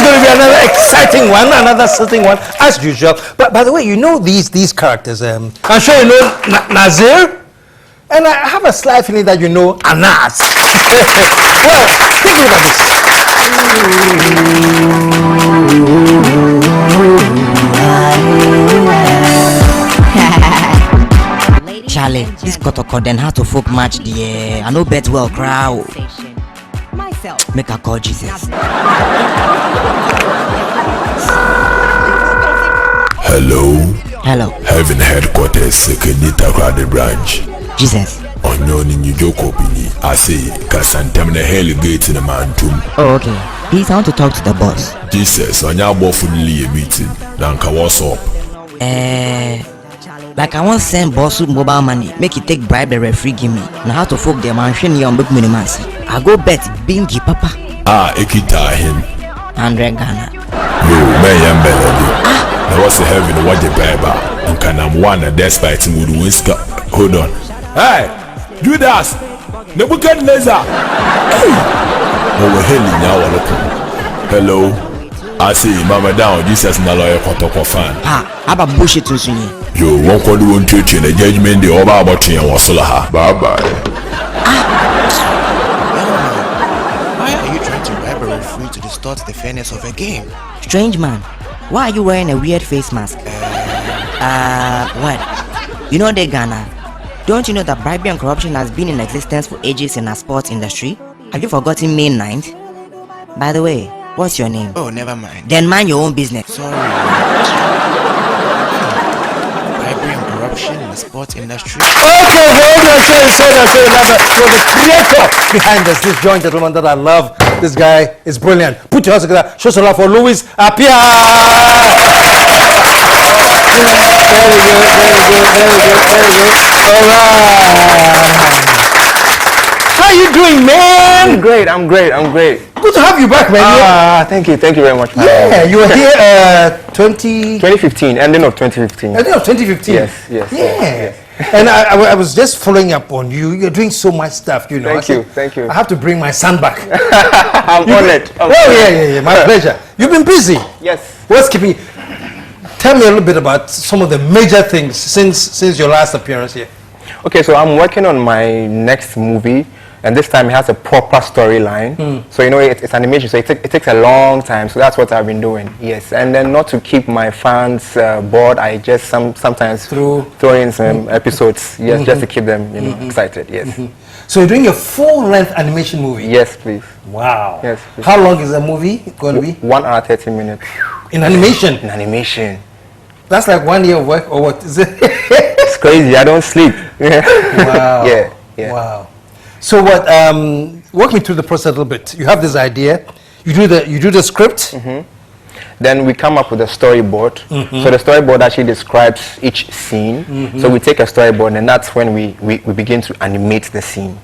is going to be another exciting one, another certain one, as usual. But by the way, you know these characters. I'm sure you know Nazir, and I have a slight feeling that you know Anas. Well, take a look at this. Charlie, this Kotoko then how to folk match the I know bet well crowd. Make a call Jesus. Hello. Heaven headquarters, Sekenita Crowded Branch. Jesus. On your new Joko Pini, I say, Casantamina Hell Gate in a mantum. Oh, okay. Please, I want to talk to the boss. Jesus, on your boffin meeting. Nanka, what's up? Like I want to send boss with mobile money, make it take bribe the referee give me. Now how to folk the mansion on book minimasi. I go bet bingy papa. Ekita him. 100 Ghana. Yo, man, now what's the heaven? What the Bible? And can I'm one despite him with whisker. Hold on. Hey, Judas, Nebuchadnezzar. Hey, oh, hello. I see Mama down. Jesus, na lawyer Kotoko fan. How about bullshit to see? You won't call you to the judgment. The over about you and was Bye bye. Why are you trying to bribe a referee to distort the fairness of a game? Strange man, why are you wearing a weird face mask? What? You know the Ghana? Don't you know that bribery and corruption has been in existence for ages in our sports industry? Have you forgotten May 9th? By the way, what's your name? Oh, never mind. Then mind your own business. Sorry. Bribery and corruption in the sports industry. Okay, hold on, so the creator behind this joint gentleman that I love. This guy is brilliant. Put your hands together. Show some love for Louis Apia. Very good. All right. How you doing, man? I'm great. Good to have you back, man. Thank you very much. Yeah, you were here 2015, ending of 2015. Ending of 2015. Yes. Yeah. And I was just following up on you. You're doing so much stuff, you know. Thank you. I have to bring my son back. I'm honored. Yeah. My pleasure. You've been busy. Yes. What's keeping you? Tell me a little bit about some of the major things since your last appearance here. Okay, so I'm working on my next movie, and this time it has a proper storyline. So it's animation, so it takes a long time. So that's what I've been doing. Yes, and then not to keep my fans bored, I just sometimes throw in some episodes. Yes, just to keep them excited. Yes. So you're doing a full-length animation movie. Yes, please. Wow. Yes. Please. How long is the movie going to be? 1 hour 30 minutes. In animation. In animation. That's like 1 year of work, or what is it? It's crazy. I don't sleep. Wow. Yeah. Wow. So what? Walk me through the process a little bit. You have this idea. You do the script. Then we come up with a storyboard. So the storyboard actually describes each scene. So we take a storyboard, and that's when we begin to animate the scene.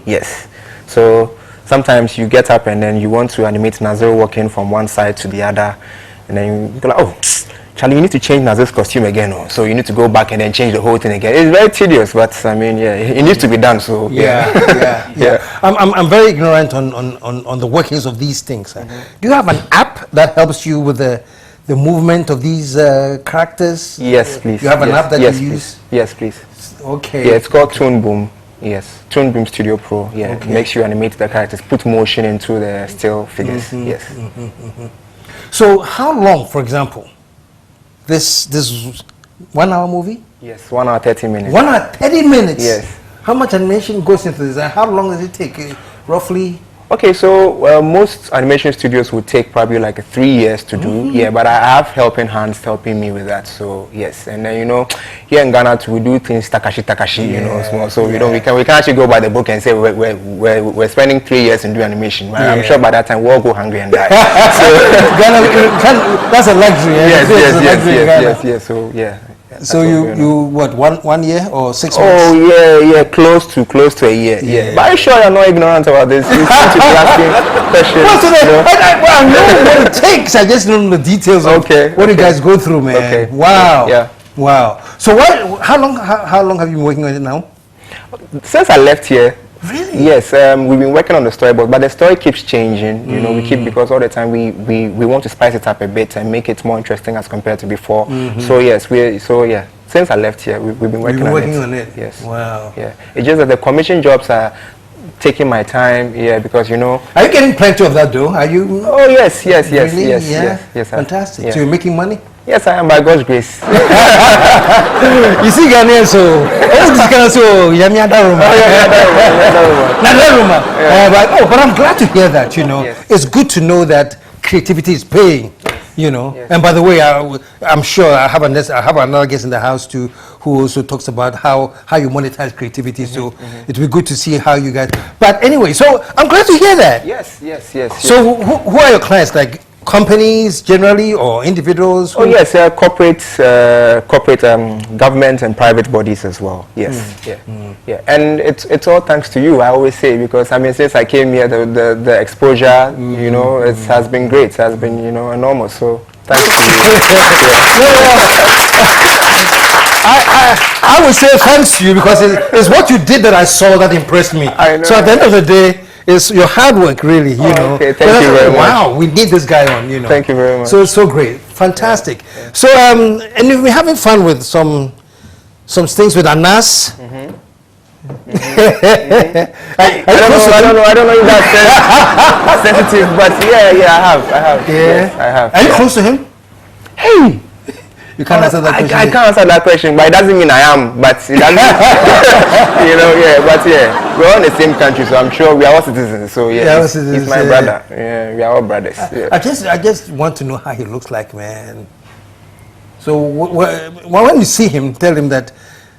Yes. So sometimes you get up and then you want to animate Nazir walking from one side to the other, and then you go like, oh, Charlie, you need to change Nazir's costume again. So you need to go back and then change the whole thing again. It's very tedious, but I mean, yeah, it needs to be done. So yeah. I'm very ignorant on the workings of these things. Do you have an app that helps you with the movement of these characters? Yes, please. You have an app that you use? Yes, please. Okay. Yeah, it's called Toon Boom. Yes, Toon Boom Studio Pro. Yeah, it makes you animate the characters, put motion into the still figures. Yes. So how long, for example, this 1 hour movie? Yes, 1 hour 30 minutes. 1 hour 30 minutes? Yes. How much animation goes into this, and how long does it take, roughly? Okay, so most animation studios would take probably like 3 years to do. Yeah, but I have helping hands helping me with that. So yes, and then here in Ghana we do things takashi, small. So we can actually go by the book and say we're spending 3 years in doing animation. But I'm sure by that time we'll all go hungry and die. So Ghana, that's a luxury. Yes. So yeah. So you what 1 year or 6 months? Oh yeah, close to a year. Yeah. But I'm sure you're not ignorant about this. You seem to be asking questions. I know what it takes. I just don't know the details of what you guys go through, man. Okay. Wow. Yeah. Wow. So how long have you been working on it now? Since I left here Really? Yes, we've been working on the storyboard, but the story keeps changing. You know, we keep, because all the time we want to spice it up a bit and make it more interesting as compared to before. So yes, since I left here, we've been working on it. Yes. Wow. Yeah. It's just that the commission jobs are taking my time. Yeah, because you know. Are you getting plenty of that though? Are you? Oh yes. Really? Yes. Fantastic. Yeah. So you're making money? Yes, I am, by God's grace. You see Ghanaian, so this kind of so yami adaruma. But I'm glad to hear that. You know, Yes. it's good to know that creativity is paying. You know, Yes. and by the way, I'm sure I have another guest in the house too, who also talks about how you monetize creativity. So it will be good to see how you guys. But anyway, so I'm glad to hear that. Yes. So who are your clients? Like companies generally or individuals? Oh yes, corporate, government and private bodies as well. Yes, yeah, and it's all thanks to you. I always say, because I mean, since I came here, the exposure, you know, it has been great. It has been, you know, enormous. So thank you. I would say thanks to you, because it's what you did that I saw that impressed me. I know. So at the end of the day, it's your hard work, really. You know. Okay, thank you very much. Wow, we need this guy on. You know. Thank you very much. So it's so great, fantastic. Yeah. So and we're having fun with some things with Anas. I don't know if that's sensitive, but yeah, I have. Yeah, yes, I have. Are you close to him? Hey. You can't answer that question. I can't answer that question, but it doesn't mean I am. But it doesn't, you know, yeah. But yeah, we're all in the same country, so I'm sure we are all citizens. So yeah, he's my brother. Yeah, we are all brothers. Yeah. I just want to know how he looks like, man. So when you see him, tell him that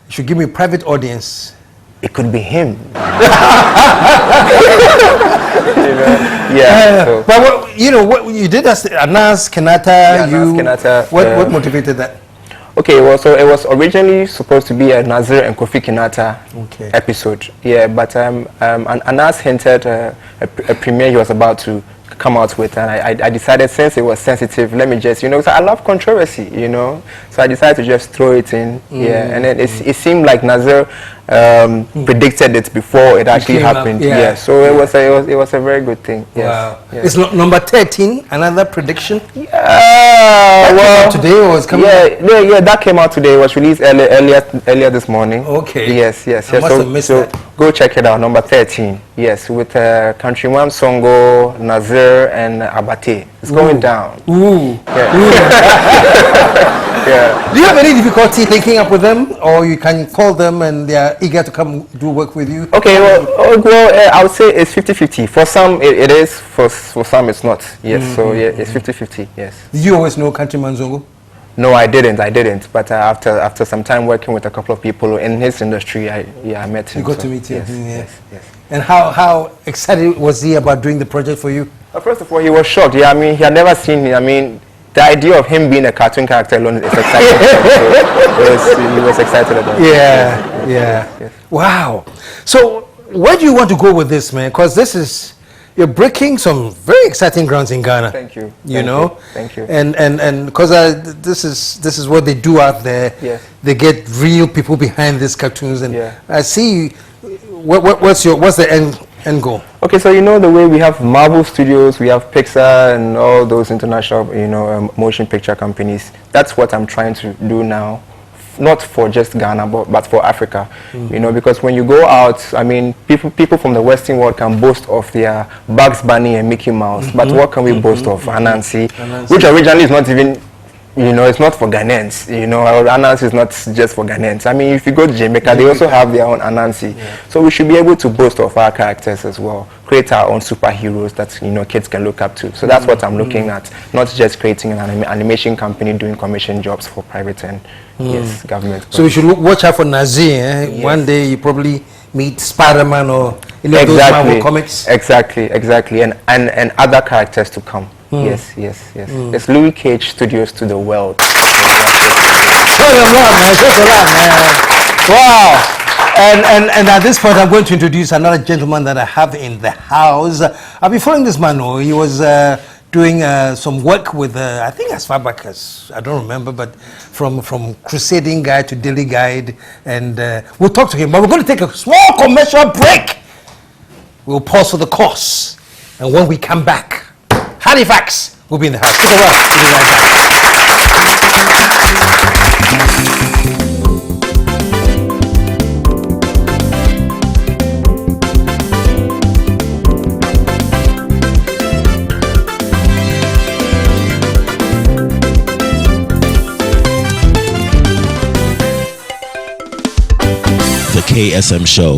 you should give me a private audience. It could be him. You know? Yeah. So. But what you did as Anas Kenata, Kenata, what motivated that? Okay, well, so it was originally supposed to be a Nazir and Kofi Kenata episode. Yeah, but Anas hinted a premiere he was about to come out with, and I decided, since it was sensitive, let me just, you know, so I love controversy, you know, so I decided to just throw it in. Yeah, and then it seemed like Nazir predicted it before it actually happened. Yeah, so it was a very good thing. Yes. Wow. Yes. It's number 13, another prediction. Well, today or it's coming? Yeah, that came out today. It was released earlier this morning. Okay. Yes. I must have missed that. Go check it out. Number 13. Yes, with Countryman Songo, Nazir, and Abate. It's going down. Ooh. Yeah. Yeah. Do you have any difficulty linking up with them, or you can call them and they are eager to come do work with you? Okay, well, I would say it's 50-50. For some, it is. For some, it's not. Yes, so yeah, it's 50-50. Yes. Did you always know Countryman Zongo? No, I didn't. But after some time working with a couple of people in his industry, I met him. You got to meet him. Yes. And how excited was he about doing the project for you? First of all, he was shocked. Yeah, I mean, he had never seen me. I mean, the idea of him being a cartoon character alone is exciting. So he was excited about it. Yeah. Yes. Wow. So where do you want to go with this, man? Because you're breaking some very exciting grounds in Ghana. Thank you. You know. Thank you. And because this is what they do out there. Yes. They get real people behind these cartoons, and Yeah. I see. What's the end goal? Okay, so you know the way we have Marvel Studios, we have Pixar, and all those international, motion picture companies. That's what I'm trying to do now. Not for just Ghana, but for Africa, you know, because when you go out, I mean, people from the Western world can boast of their Bugs Bunny and Mickey Mouse, but what can we boast of? Anansi, which originally is not even, it's not for Ghanaians, Anansi is not just for Ghanaians. I mean, if you go to Jamaica, they also have their own Anansi. Yeah. So we should be able to boast of our characters as well, create our own superheroes that, kids can look up to. So that's what I'm looking at, not just creating an animation company doing commission jobs for private and government. So we should watch out for Nazir. Yes. One day you probably meet Spider-Man or those Marvel comics. Exactly, and other characters to come. Yes. It's Louis Cage Studios to the world. Show them love, man. Wow. And at this point, I'm going to introduce another gentleman that I have in the house. I've been following this man. He was doing some work with, I think as far back as, I don't remember, but from Crusading Guide to Daily Guide. And we'll talk to him. But we're going to take a small commercial break. We'll pause for the course. And when we come back, Halifax will be in the house. Stick around. We'll be right The KSM Show